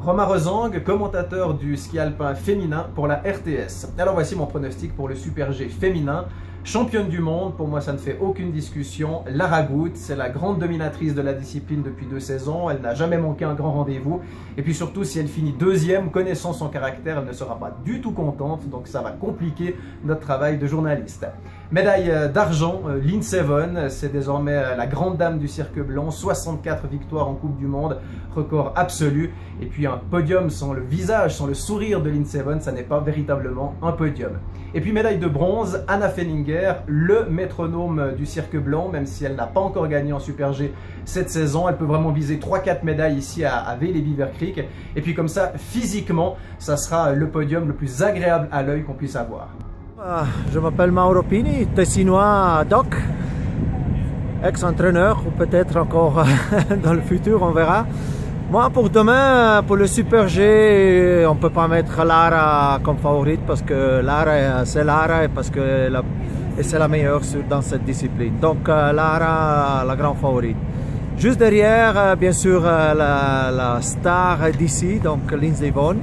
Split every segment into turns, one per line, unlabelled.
Romain Rozang, commentateur du ski alpin féminin pour la RTS. Alors voici mon pronostic pour le Super G féminin. Championne du monde, pour moi ça ne fait aucune discussion, Lara Gut, c'est la grande dominatrice de la discipline depuis 2 saisons, elle n'a jamais manqué un grand rendez-vous, et puis surtout si elle finit deuxième, connaissant son caractère, elle ne sera pas du tout contente, donc ça va compliquer notre travail de journaliste. Médaille d'argent, Lindsey Vonn, c'est désormais la grande dame du cirque blanc, 64 victoires en Coupe du Monde, record absolu, et puis un podium sans le visage, sans le sourire de Lindsey Vonn, ça n'est pas véritablement un podium. Et puis médaille de bronze, Anna Feininger, le métronome du cirque blanc, même si elle n'a pas encore gagné en Super G cette saison, elle peut vraiment viser 3-4 médailles ici à Vejle-Beaver Creek, et puis comme ça, physiquement, ça sera le podium le plus agréable à l'œil qu'on puisse avoir.
Je m'appelle Mauro Pini, tessinois doc, ex-entraîneur ou peut-être encore dans le futur, on verra. Moi pour demain, pour le Super G, on ne peut pas mettre Lara comme favorite parce que Lara c'est Lara et parce que c'est la meilleure dans cette discipline. Donc Lara, la grande favorite. Juste derrière, bien sûr, la star d'ici, donc Lindsey Vonn.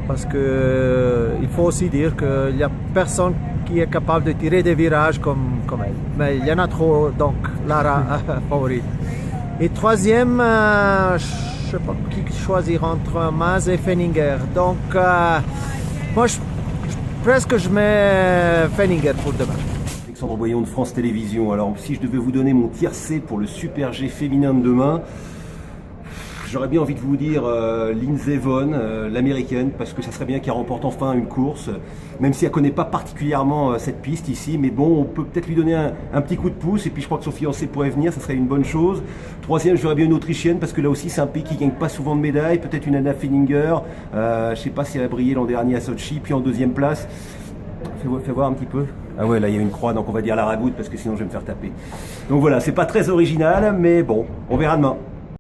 Parce qu'il faut aussi dire qu'il n'y a personne qui est capable de tirer des virages comme elle. Mais il y en a trop, donc Lara favorite. Et troisième, je ne sais pas qui choisir entre Maz et Feininger. Donc, moi, presque je mets Feininger pour demain.
Alexandre Boyon de France Télévisions. Alors, si je devais vous donner mon tiercé pour le Super G féminin de demain, j'aurais bien envie de vous dire Lindsey Vonn, l'américaine, parce que ça serait bien qu'elle remporte enfin une course, même si elle ne connaît pas particulièrement cette piste ici, mais bon, on peut peut-être lui donner un petit coup de pouce, et puis je crois que son fiancé pourrait venir, ça serait une bonne chose. Troisième, j'aurais bien une autrichienne, parce que là aussi c'est un pays qui ne gagne pas souvent de médailles, peut-être une Anna Feininger, je ne sais pas si elle a brillé l'an dernier à Sochi, puis en deuxième place, fais voir un petit peu. Ah ouais, là il y a une croix, donc on va dire Lara Gut, parce que sinon je vais me faire taper. Donc voilà, c'est pas très original, mais bon, on verra demain.